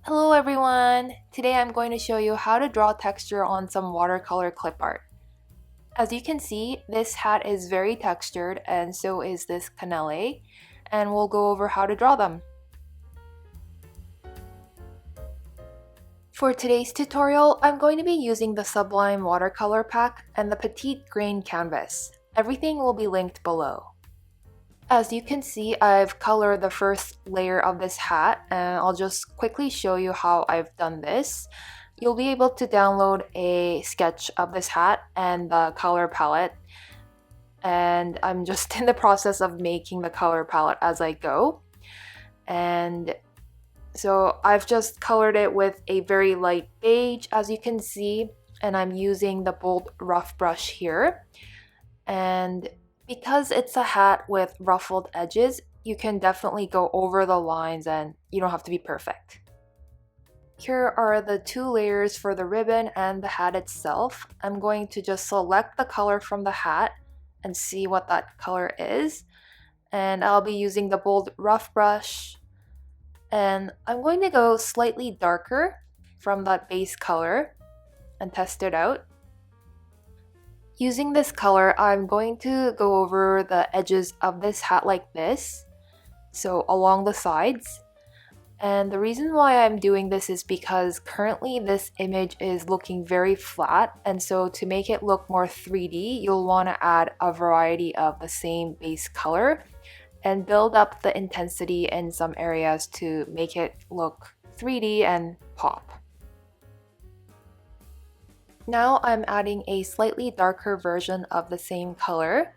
Hello everyone! Today I'm going to show you how to draw texture on some watercolor clip art. As you can see, this hat is very textured and so is this cannelé, and we'll go over how to draw them. For today's tutorial, I'm going to be using the Sublime Watercolor pack and the Petite Grain canvas. Everything will be linked below. As you can see, I've colored the first layer of this hat, and I'll just quickly show you how I've done this. You'll be able to download a sketch of this hat and the color palette, and I'm just in the process of making the color palette as I go. And so I've just colored it with a very light beige, as you can see, and I'm using the bold rough brush here. And because it's a hat with ruffled edges, you can definitely go over the lines and you don't have to be perfect. Here are the two layers for the ribbon and the hat itself. I'm going to just select the color from the hat and see what that color is. And I'll be using the bold rough brush. And I'm going to go slightly darker from that base color and test it out. Using this color, I'm going to go over the edges of this hat like this, so along the sides. And the reason why I'm doing this is because currently this image is looking very flat, and so to make it look more 3D, you'll want to add a variety of the same base color and build up the intensity in some areas to make it look 3D and pop. Now I'm adding a slightly darker version of the same color.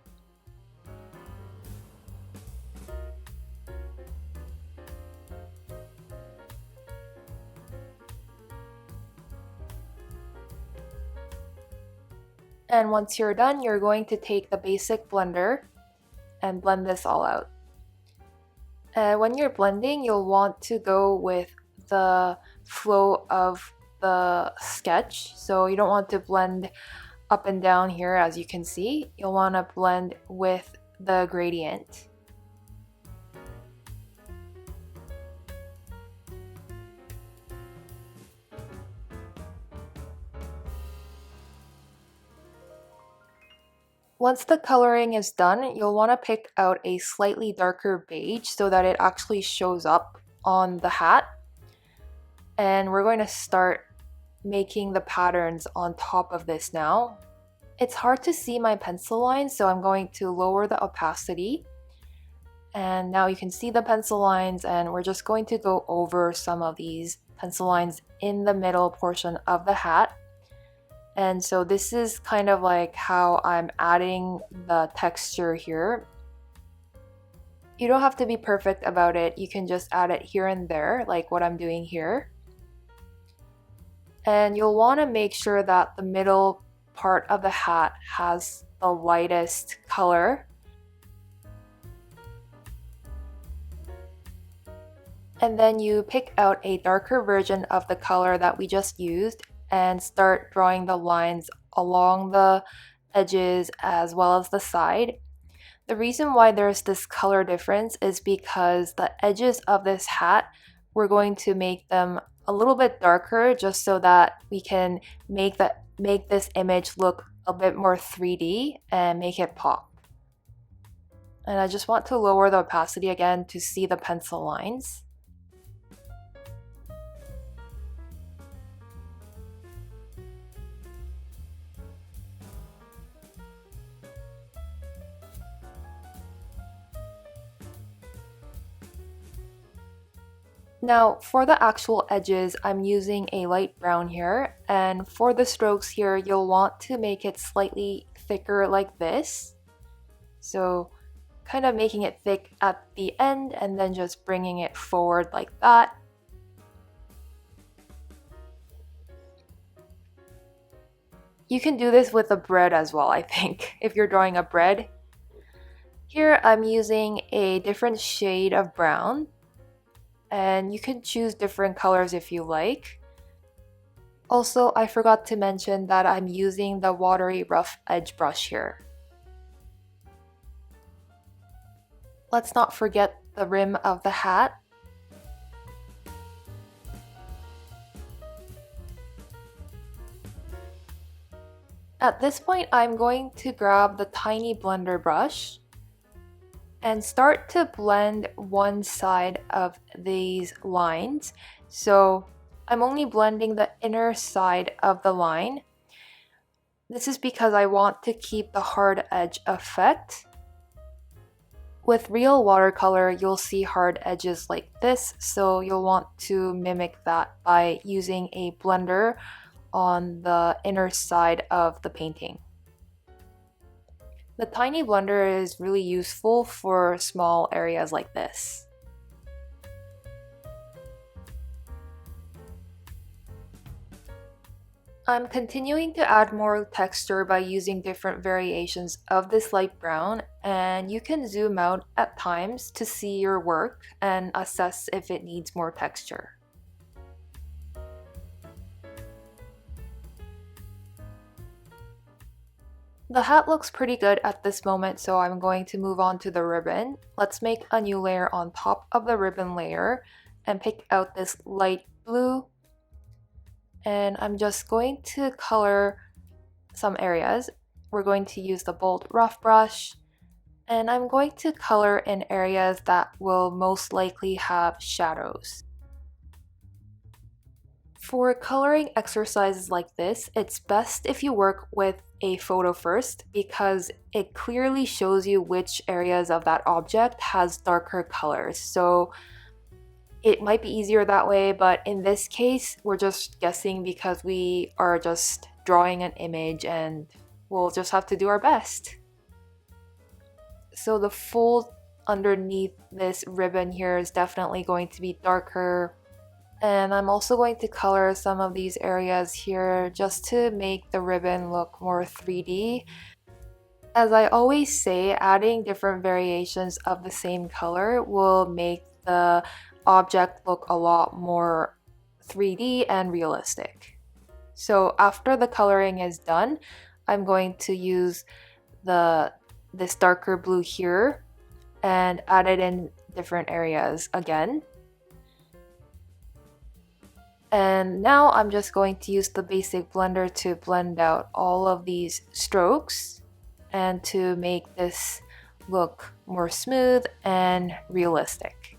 And once you're done, you're going to take the basic blender and blend this all out. When you're blending, you'll want to go with the flow of the sketch, so you don't want to blend up and down here. As you can see, you'll want to blend with the gradient. Once the coloring is done, you'll want to pick out a slightly darker beige so that it actually shows up on the hat. And we're going to start making the patterns on top of this now. It's hard to see my pencil lines, so I'm going to lower the opacity. And now you can see the pencil lines, and we're just going to go over some of these pencil lines in the middle portion of the hat. And so this is kind of like how I'm adding the texture here. You don't have to be perfect about it. You can just add it here and there, like what I'm doing here. And you'll want to make sure that the middle part of the hat has the lightest color. And then you pick out a darker version of the color that we just used and start drawing the lines along the edges as well as the side. The reason why there's this color difference is because the edges of this hat, we're going to make them a little bit darker just so that we can make this image look a bit more 3D and make it pop. And I just want to lower the opacity again to see the pencil lines. Now for the actual edges, I'm using a light brown here, and for the strokes here, you'll want to make it slightly thicker like this. So kind of making it thick at the end and then just bringing it forward like that. You can do this with a bread as well, I think, if you're drawing a bread. Here I'm using a different shade of brown, and you can choose different colors if you like. Also, I forgot to mention that I'm using the watery rough edge brush here. Let's not forget the rim of the hat. At this point, I'm going to grab the tiny blender brush and start to blend one side of these lines. So I'm only blending the inner side of the line. This is because I want to keep the hard edge effect. With real watercolor, you'll see hard edges like this, so you'll want to mimic that by using a blender on the inner side of the painting. The tiny blender is really useful for small areas like this. I'm continuing to add more texture by using different variations of this light brown, and you can zoom out at times to see your work and assess if it needs more texture. The hat looks pretty good at this moment, so I'm going to move on to the ribbon. Let's make a new layer on top of the ribbon layer and pick out this light blue. And I'm just going to color some areas. We're going to use the bold rough brush, and I'm going to color in areas that will most likely have shadows. For coloring exercises like this, it's best if you work with a photo first because it clearly shows you which areas of that object has darker colors. So it might be easier that way, but in this case, we're just guessing because we are just drawing an image and we'll just have to do our best. So the fold underneath this ribbon here is definitely going to be darker. And I'm also going to color some of these areas here just to make the ribbon look more 3D. As I always say, adding different variations of the same color will make the object look a lot more 3D and realistic. So after the coloring is done, I'm going to use this darker blue here and add it in different areas again. And now I'm just going to use the basic blender to blend out all of these strokes and to make this look more smooth and realistic.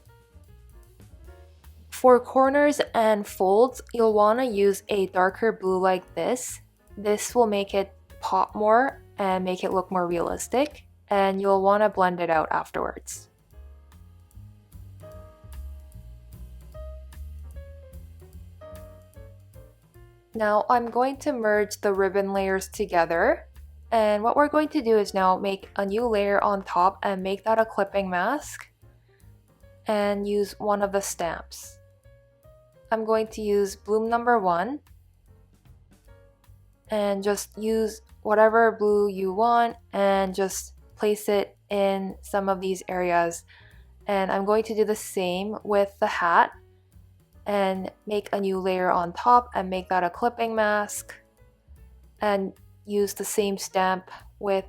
For corners and folds, you'll want to use a darker blue like this. This will make it pop more and make it look more realistic, and you'll want to blend it out afterwards. Now I'm going to merge the ribbon layers together, and what we're going to do is now make a new layer on top and make that a clipping mask and use one of the stamps. I'm going to use bloom number 1 and just use whatever blue you want and just place it in some of these areas. And I'm going to do the same with the hat and make a new layer on top and make that a clipping mask and use the same stamp with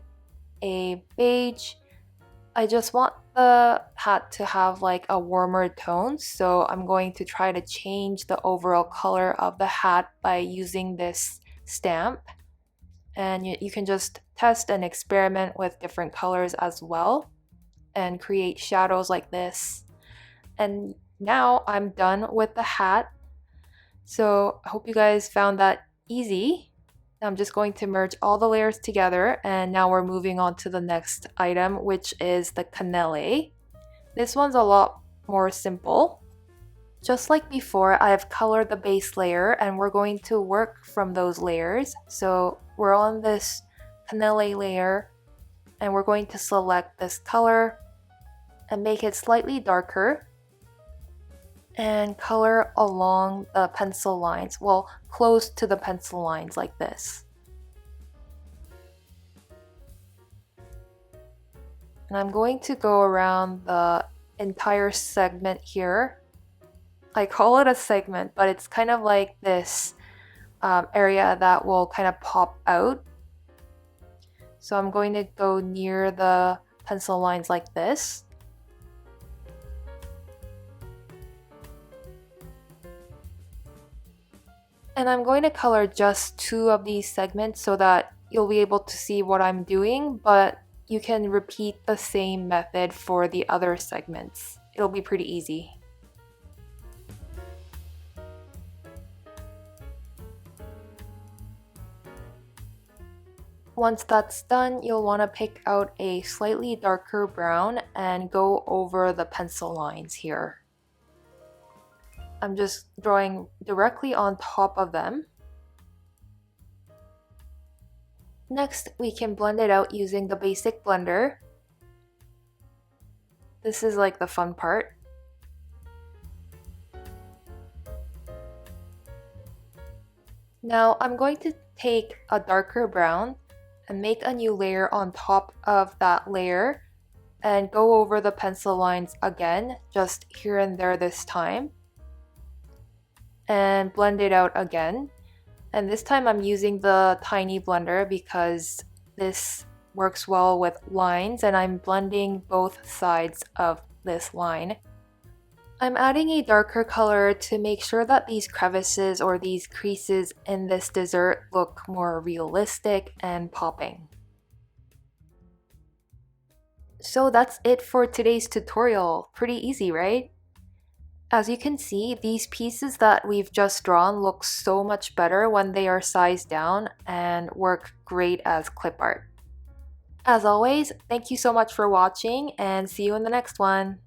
a beige. I just want the hat to have like a warmer tone, so I'm going to try to change the overall color of the hat by using this stamp. And you can just test and experiment with different colors as well and create shadows like this. And now I'm done with the hat. So I hope you guys found that easy. I'm just going to merge all the layers together, and now we're moving on to the next item, which is the cannelé. This one's a lot more simple. Just like before, I've colored the base layer and we're going to work from those layers. So we're on this cannelé layer and we're going to select this color and make it slightly darker and color along the pencil lines, well, close to the pencil lines like this. And I'm going to go around the entire segment here. I call it a segment, but it's kind of like this area that will kind of pop out. So I'm going to go near the pencil lines like this. And I'm going to color just 2 of these segments so that you'll be able to see what I'm doing, but you can repeat the same method for the other segments. It'll be pretty easy. Once that's done, you'll want to pick out a slightly darker brown and go over the pencil lines here. I'm just drawing directly on top of them. Next, we can blend it out using the basic blender. This is like the fun part. Now I'm going to take a darker brown and make a new layer on top of that layer and go over the pencil lines again, just here and there this time, and blend it out again. And this time I'm using the tiny blender because this works well with lines, and I'm blending both sides of this line. I'm adding a darker color to make sure that these crevices or these creases in this dessert look more realistic and popping. So that's it for today's tutorial. Pretty easy, right? As you can see, these pieces that we've just drawn look so much better when they are sized down and work great as clip art. As always, thank you so much for watching and see you in the next one.